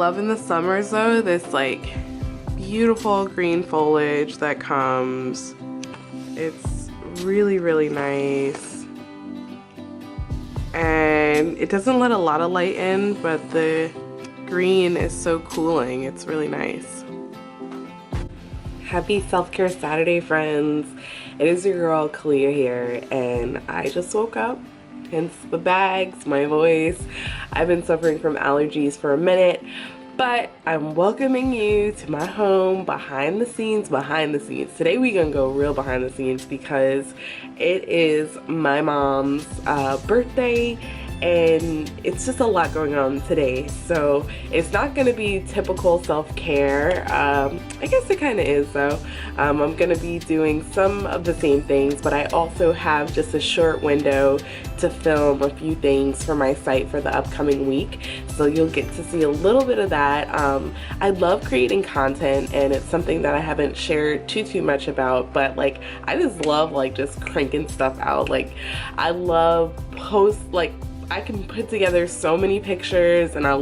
love in the summers though, this like beautiful green foliage that comes. It's really, really nice. And it doesn't let a lot of light in, but the green is so cooling. It's really nice. Happy Self-Care Saturday, friends. It is your girl Kalia here, and I just woke up, hence the bags, my voice. I've been suffering from allergies for a minute, but I'm welcoming you to my home behind the scenes. Today we gonna go real behind the scenes because it is my mom's birthday, and it's just a lot going on today. So it's not gonna be typical self-care. I guess it kind of is though. I'm gonna be doing some of the same things, but I also have just a short window to film a few things for my site for the upcoming week. So you'll get to see a little bit of that. I love creating content, and it's something that I haven't shared too much about, but like I just love like just cranking stuff out. Like I love I can put together so many pictures, and I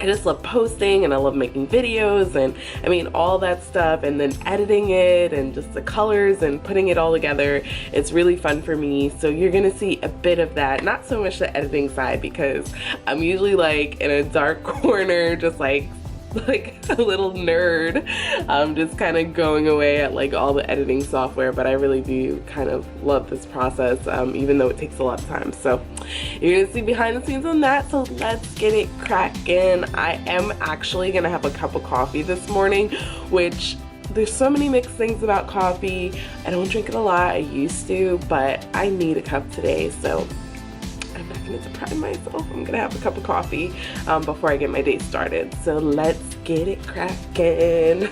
just love posting, and I love making videos, and I mean all that stuff, and then editing it and just the colors and putting it all together. It's really fun for me. So you're gonna see a bit of that, not so much the editing side, because I'm usually like in a dark corner just like a little nerd, just kind of going away at like all the editing software. But I really do kind of love this process, even though it takes a lot of time. So you're gonna see behind the scenes on that. So let's get it cracking. I am actually gonna have a cup of coffee this morning, which there's so many mixed things about coffee. I don't drink it a lot. I used to, but I need a cup today. So I'm not gonna deprive myself. I'm gonna have a cup of coffee before I get my day started. So let's get it cracking.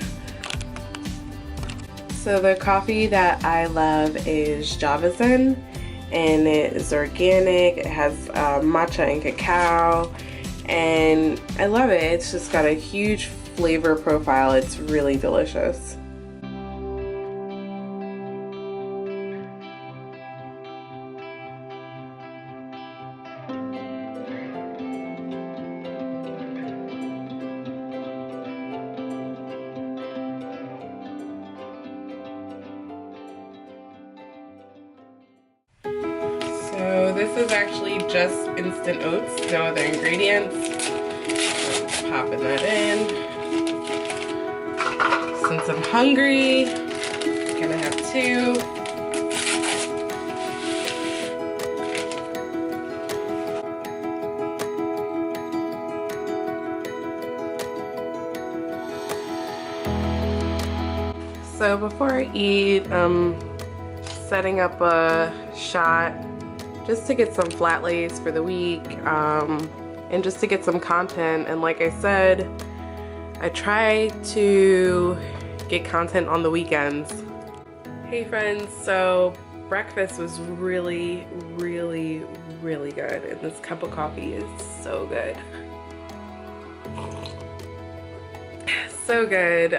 So the coffee that I love is Java Zen, and it is organic. It has matcha and cacao, and I love it. It's just got a huge flavor profile. It's really delicious. So this is actually just instant oats, no other ingredients. Just popping that in. Since I'm hungry, I'm gonna have two. So before I eat, I'm setting up a shot just to get some flat lays for the week, and just to get some content. And like I said, I try to get content on the weekends. Hey friends, so breakfast was really good, and this cup of coffee is so good. So good.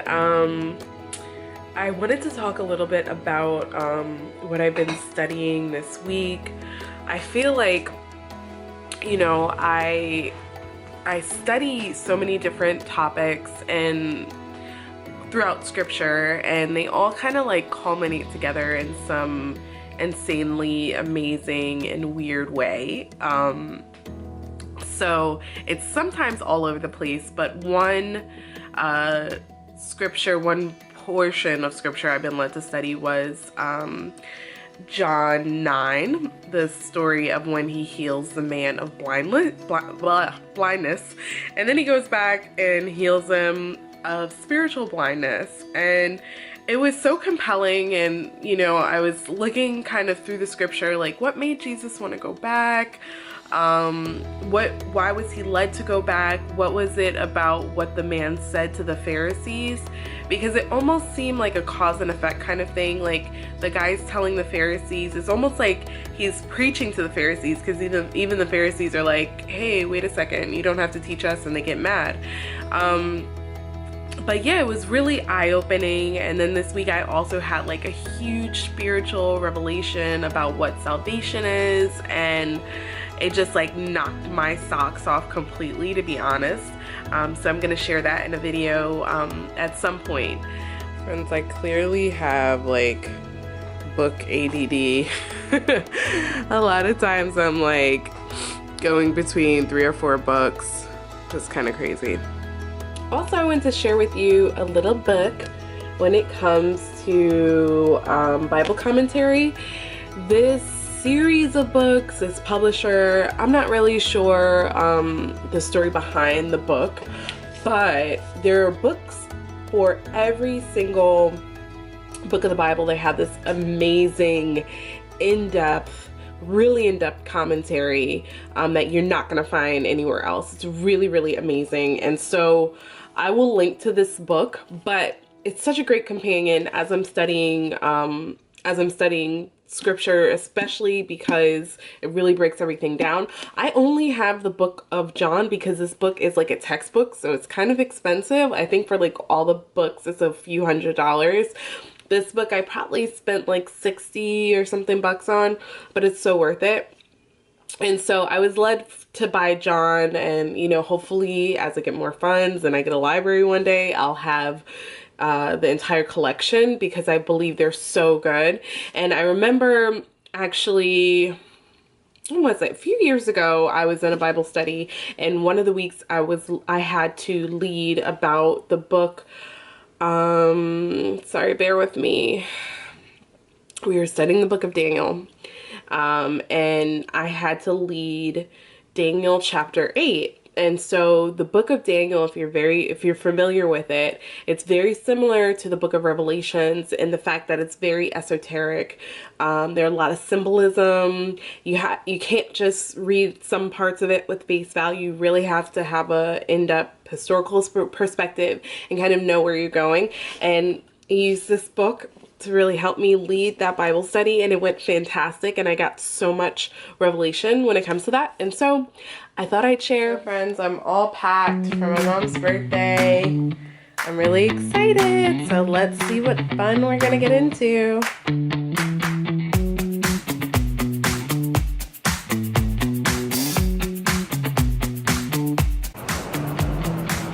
I wanted to talk a little bit about what I've been studying this week. I feel like, you know, I study so many different topics and throughout scripture, and they all kind of like culminate together in some insanely amazing and weird way. So it's sometimes all over the place, but one portion of scripture I've been led to study was John 9, the story of when he heals the man of blindness, and then he goes back and heals him of spiritual blindness. And it was so compelling, and you know, I was looking kind of through the scripture, like what made Jesus want to go back? Why was he led to go back? What was it about what the man said to the Pharisees? Because it almost seemed like a cause and effect kind of thing. Like the guy's telling the Pharisees, it's almost like he's preaching to the Pharisees, because even the Pharisees are like, hey, wait a second, you don't have to teach us, and they get mad. But yeah, it was really eye-opening. And then this week I also had like a huge spiritual revelation about what salvation is, and it just like knocked my socks off completely, to be honest. So I'm gonna share that in a video at some point. Friends, I clearly have like book ADD. A lot of times I'm like going between 3 or 4 books. Just kind of crazy. Also, I want to share with you a little book when it comes to Bible commentary. This series of books, this publisher, I'm not really sure the story behind the book, but there are books for every single book of the Bible. They have this amazing, in-depth, really in-depth commentary that you're not going to find anywhere else. It's really, really amazing. And so I will link to this book, but it's such a great companion as I'm studying scripture, especially because it really breaks everything down. I only have the book of John because this book is like a textbook, so it's kind of expensive. I think for like all the books it's a few $100s. This book I probably spent like 60 or something bucks on, but it's so worth it. And so I was led to buy John, and you know, hopefully as I get more funds and I get a library one day, I'll have the entire collection because I believe they're so good. And I remember actually, when was it? A few years ago, I was in a Bible study, and one of the weeks I had to lead about the book. Sorry, bear with me. We were studying the book of Daniel. And I had to lead Daniel chapter 8. And so the book of Daniel, if you're familiar with it, it's very similar to the book of Revelations in the fact that it's very esoteric. There are a lot of symbolism. You can't just read some parts of it with face value. You really have to have a in-depth historical perspective and kind of know where you're going. And I used this book to really help me lead that Bible study, and it went fantastic, and I got so much revelation when it comes to that. And so I thought I'd share. So friends, I'm all packed for my mom's birthday. I'm really excited, so let's see what fun we're gonna get into.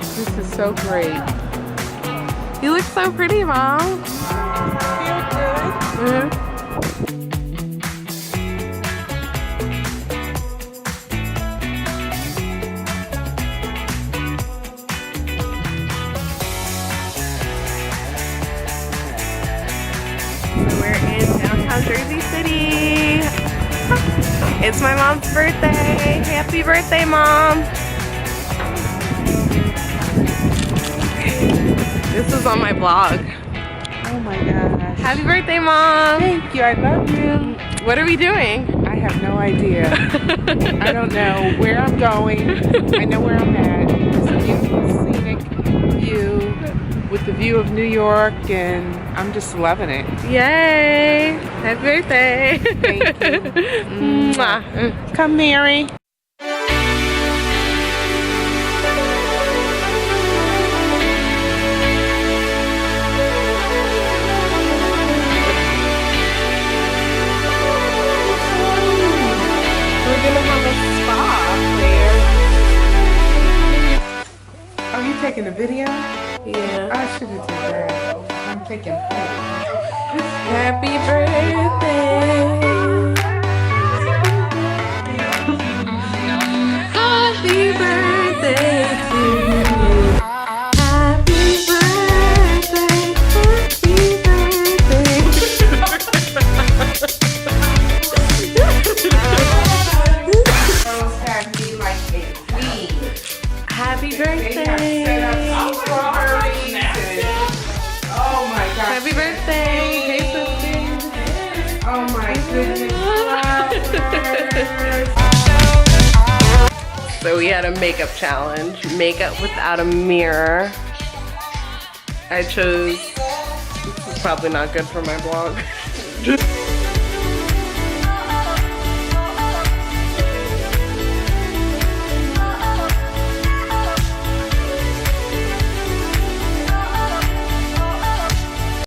This is so great. You look so pretty, Mom. Mm-hmm. So we're in downtown Jersey City. It's my mom's birthday. Happy birthday, Mom. This is on my blog. Oh my gosh. Happy birthday, Mom. Thank you. I love you. What are we doing? I have no idea. I don't know where I'm going. I know where I'm at. It's a beautiful scenic view with the view of New York, and I'm just loving it. Yay. Happy birthday. Thank you. Mwah. Come, Mary. Are you taking a video? Yeah. I should have done that. I'm taking photos. Happy birthday. Happy birthday to you. Happy birthday. Girls have me like a queen. Happy They have birthday. set up strawberries and, oh my gosh. Happy birthday. Hey, sister. Oh my goodness. So we had a makeup challenge, makeup without a mirror. I chose, this is probably not good for my blog.